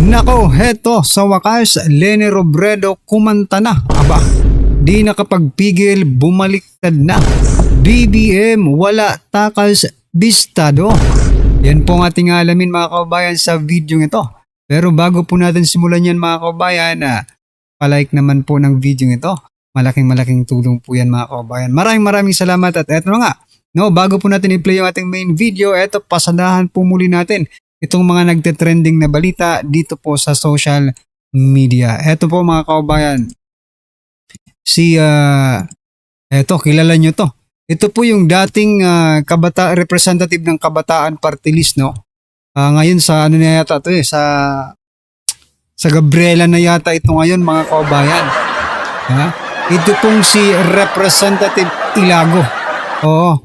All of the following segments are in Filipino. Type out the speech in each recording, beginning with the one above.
Nako, heto sa wakas, Leni Robredo kumanta na. Aba, di nakapagpigil, bumaliktad na. BBM, wala takas, bistado. Yan po ang ating alamin mga kababayan sa video ito. Pero bago po natin simulan yan mga kababayan, palike naman po ng video ito. Malaking tulong po yan mga kababayan. Maraming salamat at eto nga. No, bago po natin i-play yung ating main video, eto pasadahan po muli natin itong mga nagte-trending na balita dito po sa social media. Eto po mga kababayan. Eto, kilala nyo to. Ito po yung dating representative ng Kabataan Party List, no? Ngayon sa ano na yata to sa Gabriela na yata ito ngayon mga kababayan. Ito pong si Representative Ilago. Oo.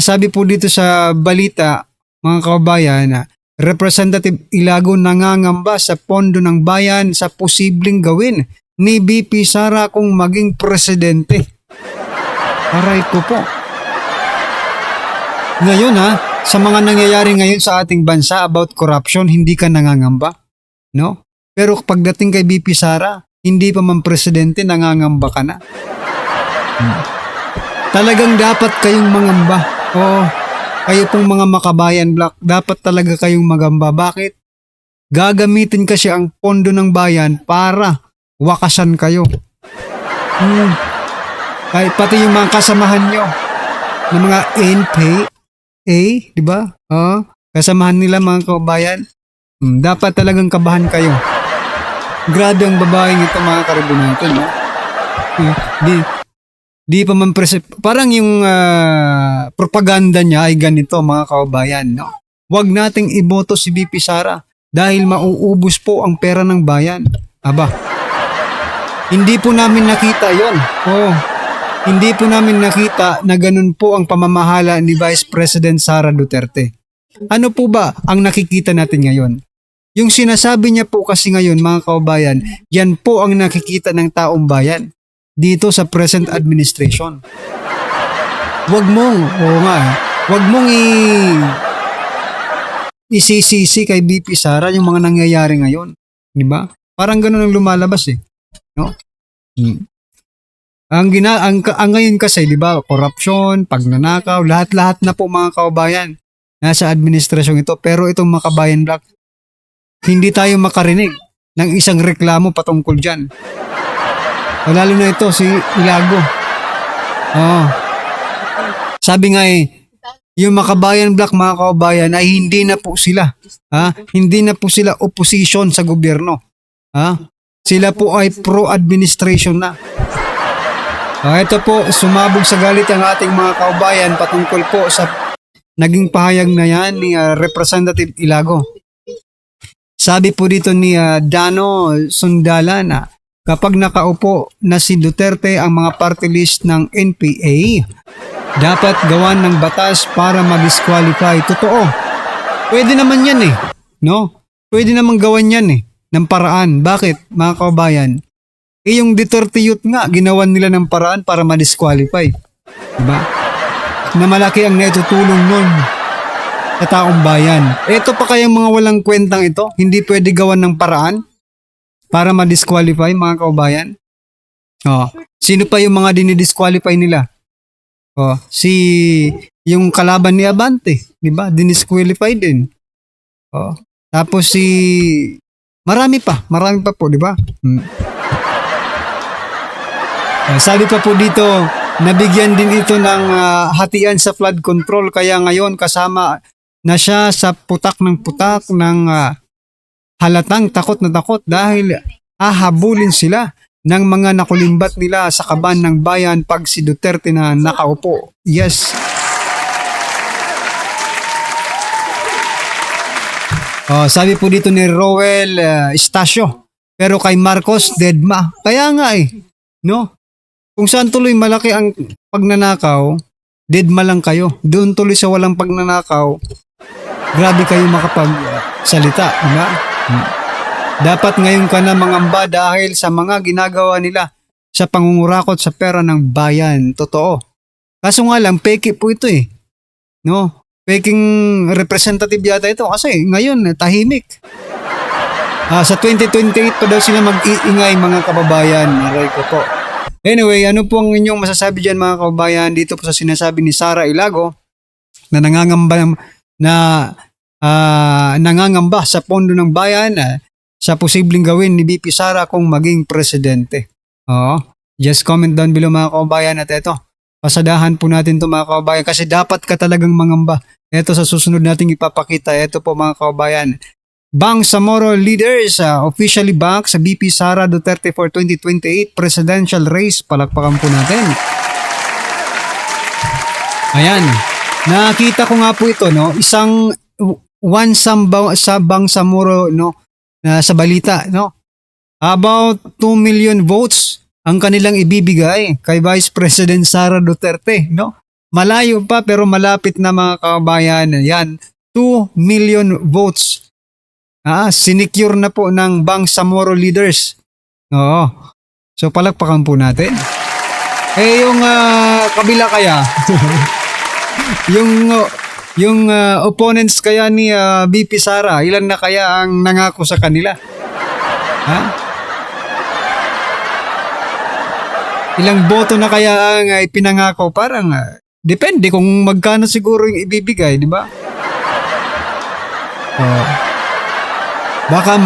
Sabi po dito sa balita mga kababayan, Representative Ilago nangangamba sa pondo ng bayan sa posibleng gawin ni VP Sara kung maging presidente. Aray ko po. Ngayon sa mga nangyayari ngayon sa ating bansa about corruption, hindi ka nangangamba, no? Pero pagdating kay VP Sara, hindi pa man presidente, nangangamba ka na. Talagang dapat kayong mangamba. Oo. Kayo pong mga makabayan black, dapat talaga kayong magamba. Bakit? Gagamitin kasi ang pondo ng bayan para wakasan kayo. Kahit pati yung mga kasamahan nyo ng mga NPA, di ba? Kasamahan nila mga kabayan. Dapat talagang kabahan kayo. Grabe ang babaeng ito mga karibunatin. No? Di pa man parang yung propaganda niya ay ganito mga kababayan. No? Huwag nating iboto si VP Sara dahil mauubos po ang pera ng bayan. Aba, hindi po namin nakita yon. Hindi po namin nakita na ganun po ang pamamahala ni Vice President Sara Duterte. Ano po ba ang nakikita natin ngayon? Yung sinasabi niya po kasi ngayon mga kababayan, yan po ang nakikita ng taong bayan dito sa present administration. Huwag mong isisisi kay VP Sara yung mga nangyayari ngayon. Di ba? Parang ganun ang lumalabas no? Ang ngayon kasi, di ba, corruption, pagnanakaw, lahat-lahat na po mga kababayan nasa administrasyon ito. Pero itong mga kabayan black, hindi tayo makarinig ng isang reklamo patungkol dyan. Lalo na ito, si Ilago. Sabi nga yung makabayan black mga kababayan ay hindi na po sila. Hindi na po sila opposition sa gobyerno. Sila po ay pro-administration na. Ito po, sumabog sa galit ang ating mga kababayan patungkol po sa naging pahayag na yan ni Representative Ilago. Sabi po dito ni Dano Sundala na kapag nakaupo na si Duterte ang mga party list ng NPA, dapat gawan ng batas para ma-disqualify. Totoo. Pwede naman yan no? Pwede naman gawan yan ng paraan. Bakit mga kababayan? Yung Duterte Youth nga, ginawan nila ng paraan para ma-disqualify. Diba? Na malaki ang naitutulong nun sa taong bayan. Ito pa kayang mga walang kwentang ito, hindi pwede gawan ng paraan para ma-disqualify mga kababayan. Sino pa yung mga dinidisqualify nila? Yung kalaban ni Abante, diba? Dinisqualify din. Tapos marami pa po, diba? Sabi pa po dito, nabigyan din ito ng hatian sa flood control kaya ngayon kasama na siya sa putak ng halatang takot na takot dahil hahabulin sila ng mga nakulimbat nila sa kaban ng bayan pag si Duterte na nakaupo. Yes. Sabi po dito ni Roel Estacio, pero kay Marcos, deadma. Kaya nga no? Kung saan tuloy malaki ang pagnanakaw, deadma lang kayo. Doon tuloy sa walang pagnanakaw, grabe kayo makapagsalita. Diba? Dapat ngayon ka na mangamba dahil sa mga ginagawa nila sa pangungurakot sa pera ng bayan. Totoo. Kaso nga lang, peke po ito no? Peking representative yata ito kasi ngayon tahimik. Sa 2028 pa daw sila mag-iingay mga kababayan. Aray ko po. Anyway, ano po ang inyong masasabi dyan mga kababayan dito po sa sinasabi ni Sara Ilago na nangangamba sa pondo ng bayan sa posibleng gawin ni BP Sara kung maging presidente. Oo. Just comment down below mga kababayan at eto, pasadahan po natin to mga kababayan kasi dapat ka talagang mangamba. Eto sa susunod nating ipapakita. Eto po mga kababayan. Bangsamoro leaders officially back sa BP Sara Duterte for 2028 presidential race. Palakpakan po natin. Ayan. Nakita ko nga po ito, no? Isang sa Bangsamoro, no? Sa balita, no? About 2 million votes ang kanilang ibibigay kay Vice President Sara Duterte, no? Malayo pa pero malapit na mga kababayan. Yan, 2 million votes. Sinecure na po ng Bangsamoro leaders. Oo. So palakpakan po natin. Yung kabila kaya, yung opponents kaya ni BP Sara, ilan na kaya ang nangako sa kanila? Ilang boto na kaya ang ipinangako? Parang depende kung magkano siguro yung ibibigay, di ba? Baka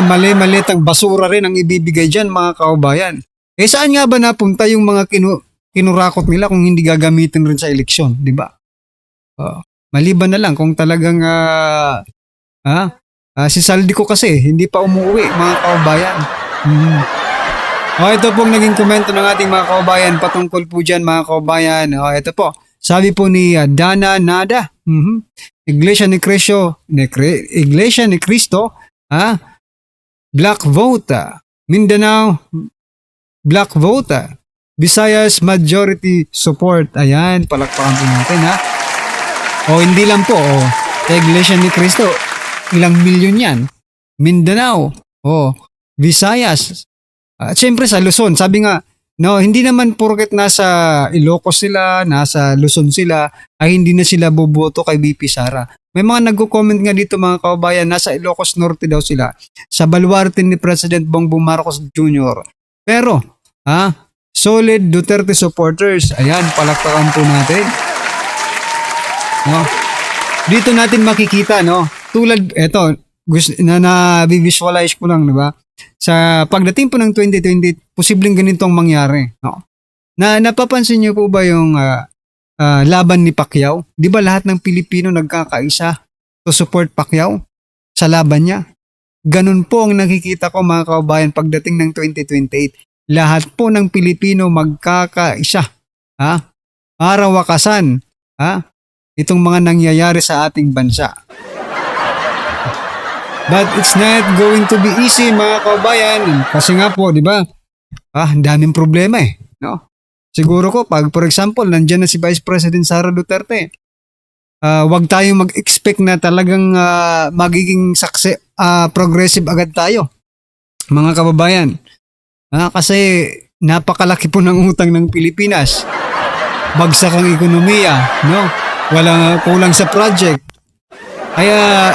mali-malitang basura rin ang ibibigay dyan mga kaubayan. Saan nga ba napunta yung mga kinurakot nila kung hindi gagamitin rin sa eleksyon, di ba? Maliban na lang kung talagang si Saldi ko kasi hindi pa umuwi mga kaubayan. Ito pong naging komento ng ating mga kaubayan patungkol po dyan mga kaubayan. Ito po, sabi po ni Dana Nada, Iglesia ni Cristo, Black vote, Mindanao, Black vote, Visayas majority support. Ayan, palakpakan po natin hindi lang po, Iglesia ni Cristo, ilang milyon yan. Mindanao, Visayas, siyempre sa Luzon, sabi nga, no, hindi naman porket nasa Ilocos sila, nasa Luzon sila, ay hindi na sila boboto kay BP Sara. May mga nagko-comment nga dito mga kababayan, nasa Ilocos Norte daw sila, sa baluarte ni President Bongbong Marcos Jr. Pero, solid Duterte supporters, ayan, palakpakan po natin. No? Dito natin makikita, no, tulad, eto, na-visualize ko lang, di ba? Sa pagdating po ng 2020, posibleng ganitong mangyari. No? Napapansin niyo po ba yung laban ni Pacquiao? Di ba lahat ng Pilipino nagkakaisa to support Pacquiao sa laban niya? Ganun po ang nakikita ko mga kababayan pagdating ng 2028. Lahat po ng Pilipino magkakaisa. Para wakasan itong mga nangyayari sa ating bansa. But it's not going to be easy mga kababayan. Kasi nga po, di ba? Ang daming problema no? Siguro ko, pag for example, nandiyan na si Vice President Sara Duterte, wag tayong mag-expect na talagang magiging progressive agad tayo. Mga kababayan. Kasi napakalaki po ng utang ng Pilipinas. Bagsak ang ekonomiya, no? Walang kulang sa project. Kaya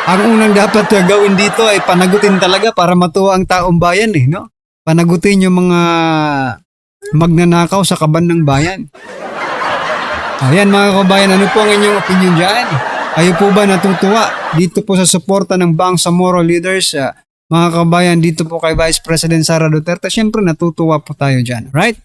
ang unang dapat gawin dito ay panagutin talaga para matuwa ang taong bayan no? Panagutin yung mga magnanakaw sa kaban ng bayan. Ayan mga kabayan, ano po ang inyong opinion dyan? Kayo po ba natutuwa dito po sa suporta ng Bangsamoro leaders? Mga kabayan, dito po kay Vice President Sara Duterte, syempre natutuwa po tayo dyan, right?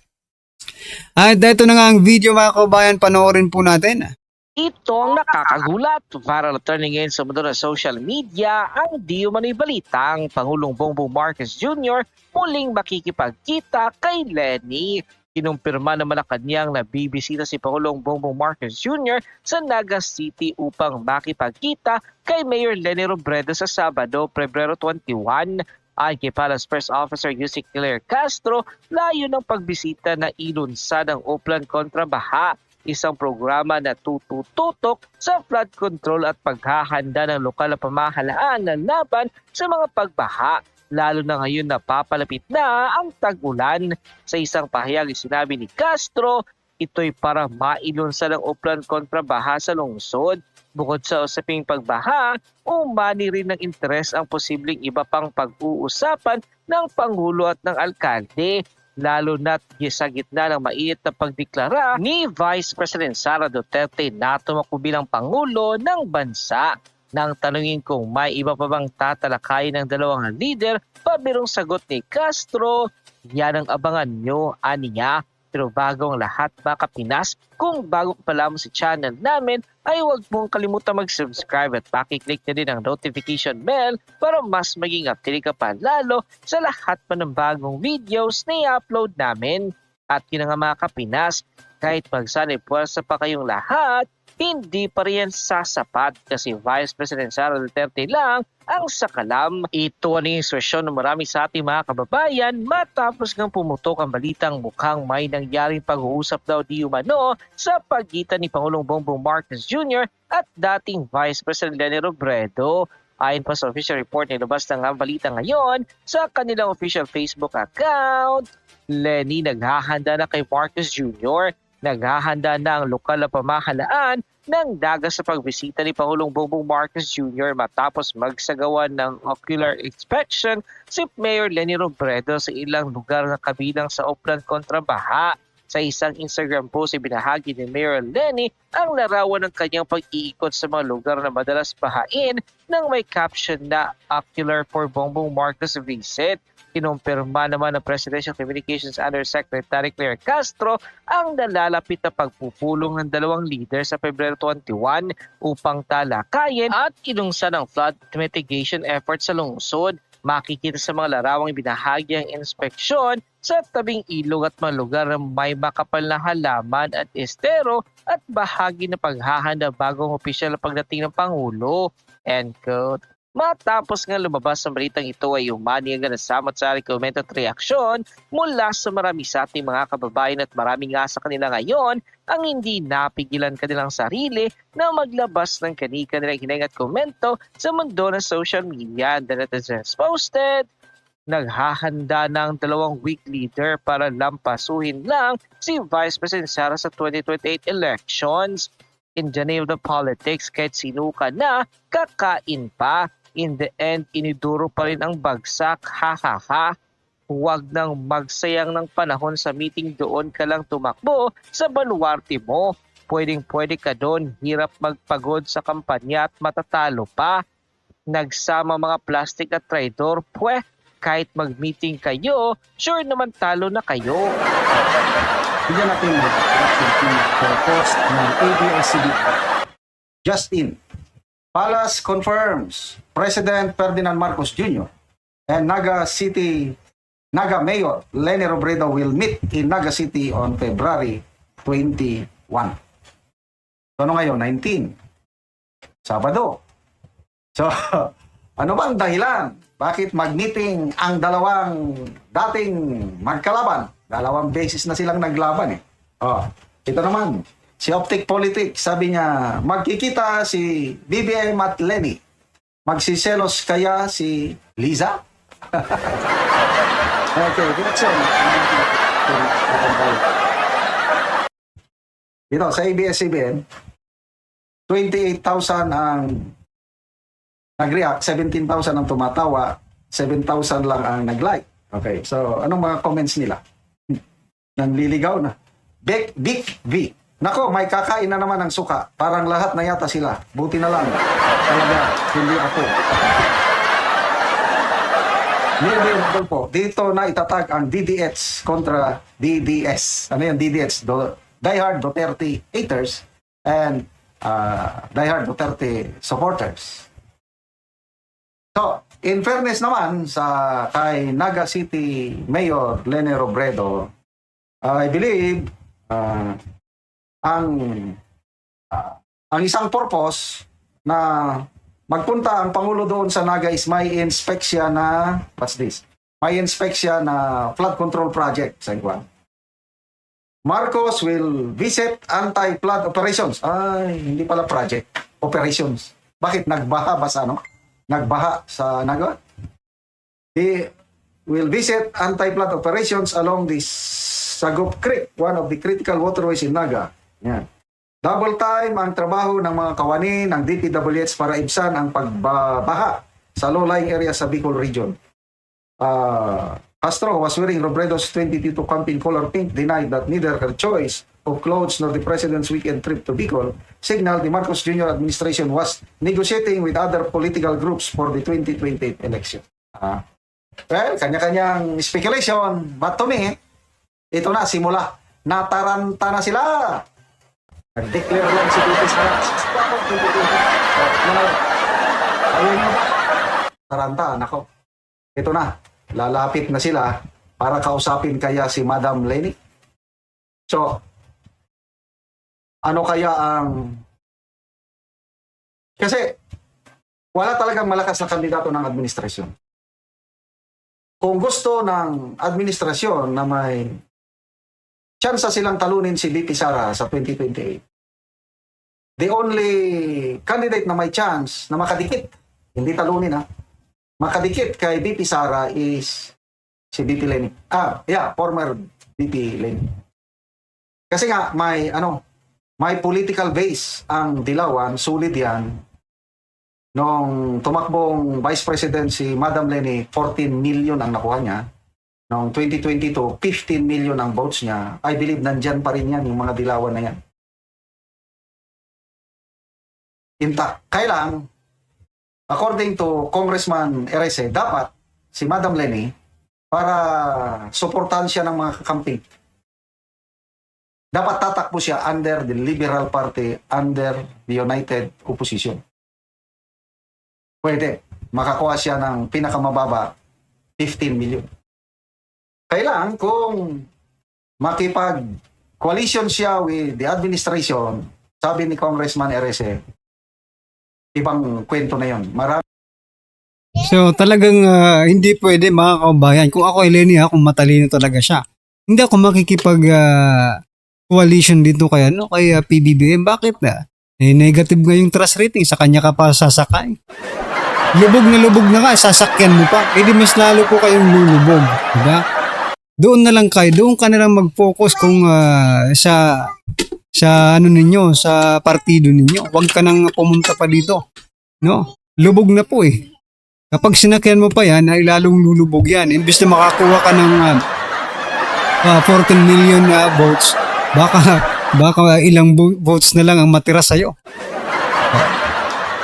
At ito na nga ang video mga kabayan, panoorin po natin. Ito ang nakakagulat para turning in sa mundo ng social media ang di umano'y balitang Pangulong Bongbong Marcos Jr. muling makikipagkita kay Lenny. Kinumpirma ng Malacanang na bibisita si Pangulong Bongbong Marcos Jr. sa Naga City upang makipagkita kay Mayor Lenny Robredo sa Sabado, Pebrero 21. Ayon kay Palace Press Officer Yusek Claire Castro, layo ng pagbisita na ilunsad ang Uplan kontra Baha, isang programa na tututok sa flood control at paghahanda ng lokal na pamahalaan ng laban sa mga pagbaha, lalo na ngayon na papalapit na ang tag-ulan. Sa isang pahayag sinabi ni Castro, Ito'y para mailunsad ang uplan kontra baha sa lungsod. Bukod sa usaping pagbaha, umani rin ng interes ang posibleng iba pang pag-uusapan ng Pangulo at ng Alkalde, lalo na't sa gitna ng mainit na pagdeklara ni Vice President Sara Duterte na tumakbo bilang Pangulo ng bansa. Nang tanungin kung may iba pa bang tatalakayin ng dalawang leader, pabirong sagot ni Castro, yan ang abangan nyo, aniya. Pero bago ang lahat mga Kapinas, kung bago pa lamang si channel namin, ay huwag mong kalimutan mag-subscribe at pakiclick na din ang notification bell para mas maging updated ka pa lalo sa lahat pa ng bagong videos na i-upload namin. At yun nga mga Kapinas, kahit magsanay puwersa pa kayong lahat, hindi pa rin sasapat kasi Vice President Sara Duterte lang ang sakalam. Ito ang insertion ng marami sa ating mga kababayan matapos ngang pumutok ang balitang mukhang may nangyaring pag-uusap daw di umano sa pagitan ni Pangulong Bongbong Marcos Jr. at dating Vice President Leni Robredo. Ayon pa sa official report, nilabas na nga ang balita ngayon sa kanilang official Facebook account. Leni, naghahanda na kay Marcos Jr. Naghahanda na ang lokal na pamahalaan ng dagat sa pagbisita ni Pangulong Bongbong Marcos Jr. matapos magsagawa ng ocular inspection si Mayor Leni Robredo sa ilang lugar na kabilang sa uplan kontra baha. Sa isang Instagram post, ibinahagi ni Mayor Leni ang larawan ng kanyang pag-iikot sa mga lugar na madalas bahain nang may caption na ocular for Bongbong Marcos visit. Kinumpirma naman ng Presidential Communications Undersecretary Claire Castro ang nalalapit na pagpupulong ng dalawang leader sa Pebrero 21 upang talakayin at ilungsan ang flood mitigation effort sa lungsod. Makikita sa mga larawang ibinahagi ang inspeksyon sa tabing ilog at mga lugar na may makapal na halaman at estero at bahagi na paghahanda bagong opisyal na pagdating ng Pangulo. End quote. Matapos nga lumabas ang balitang ito ay umani ang nasamat-sari comment at reaksyon mula sa marami sa ating mga kababayan at marami nga sa kanila ngayon ang hindi napigilan kanilang sarili na maglabas ng kanilang hinang at komento sa mundo ng social media. The netizens posted, naghahanda ng dalawang weak leader para lampasuhin lang si Vice President Sara sa 2028 elections. In the name of the politics, kahit sinuka na, kakain pa. In the end, iniduro pa rin ang bagsak, ha. Huwag nang magsayang ng panahon sa meeting, doon ka lang tumakbo sa baluarte mo. Pwedeng-pwede ka doon, hirap magpagod sa kampanya at matatalo pa. Nagsama mga plastic at traidor, kahit mag-meeting kayo, sure naman talo na kayo. Bigyan natin ng post ng ABS-CBN. Justin, Palace confirms President Ferdinand Marcos Jr. and Naga Mayor Leni Robredo will meet in Naga City on February 21. So ano ngayon? 19. Sabado. So ano ba ang dahilan? Bakit mag-meeting ang dalawang dating magkalaban? Dalawang beses na silang naglaban eh. Oh, ito naman. Si Optic Politics, sabi niya, magkikita si BBM at Leni. Magsiselos kaya si Liza? Okay, that's it. Dito, sa ABS-CBN, 28,000 ang nag-react, 17,000 ang tumatawa, 7,000 lang ang nag-like. Okay, so anong mga comments nila? Nanliligaw na. Big V. Nako, may kakain na naman ng suka. Parang lahat na yata sila. Buti na lang. Talaga, hindi ako. Po, dito na itatag ang DDS kontra DDS. Ano yan, DDS? Diehard Duterte haters and Diehard Duterte supporters. So, in fairness naman sa kay Naga City Mayor Leni Robredo, I believe ang isang purpose na magpunta ang Pangulo doon sa Naga is may inspeksya na, what's this? May inspeksya na flood control project sa Iguan. Marcos will visit anti-flood operations. Ay, hindi pala project. Operations. Bakit? Nagbaha ba sa ano? Nagbaha sa Naga? He will visit anti-flood operations along this Sagup Creek, one of the critical waterways in Naga. Yan. Double time ang trabaho ng mga kawani ng DPWH para ibsan ang pagbabaha sa low-lying area sa Bicol region. Castro was wearing Robredo's 2022 campaign color pink, denied that neither her choice of clothes nor the president's weekend trip to Bicol signaled the Marcos Jr. administration was negotiating with other political groups for the 2028 election. Well, kanya-kanyang speculation, but to me, ito na, simula. Nataranta na sila. Nag-declare lang si Pipi Sara. Ayun mo. Taranta, nako. Ito na. Lalapit na sila para kausapin kaya si Madam Leni. So, ano kaya ang... Kasi, wala talagang malakas na kandidato ng administrasyon. Kung gusto ng administrasyon na may tsansa silang talunin si VP Sara sa 2028, the only candidate na may chance na makadikit, hindi talunin makadikit kay VP Sara is si VP Leni. Former VP Leni. Kasi nga, may political base ang Dilawan, sulit yan. Nung tumakbong Vice President si Madam Leni, 14 million ang nakuha niya. Noong 2022, 15 million ang votes niya. I believe nandyan pa rin yan, yung mga Dilawan na yan. Intact. Kailang, according to Congressman Erese, dapat si Madam Leni, para suportahan siya ng mga kakampi, dapat tatakbo siya under the Liberal Party, under the United Opposition. Pwede. Makakuha siya ng pinakamababa, 15 million. Kailang kung makipag-coalition siya with the administration, sabi ni Congressman Erese, ibang kwento na yon. Marami. So talagang hindi pwede mga kabayan. Kung ako ay Leni, kung matalino talaga siya, hindi ako makikipag coalition dito kay PBBM. Bakit na? Negative nga yung trust rating, sa kanya ka pa sasakay. Lubog na nga, sasakyan mo pa. Di mas lalo po kayong lulubog. Diba? Doon na lang kayo, doon ka na lang mag-focus kung sa ano ninyo, sa partido ninyo. Huwag ka nang pumunta pa dito. No? Lubog na po eh. Kapag sinakyan mo pa yan, ay lalong lulubog yan. Imbis na makakuha ka ng 14 million votes, baka ilang votes na lang ang matira sa'yo.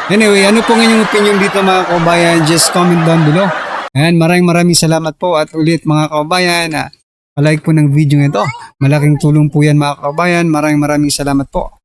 Anyway, ano po inyong opinion dito mga kabayan? Just comment down below. And maraming salamat po at ulit mga kabayan. Like po ng video nito. Malaking tulong po yan mga kabayan. Maraming salamat po.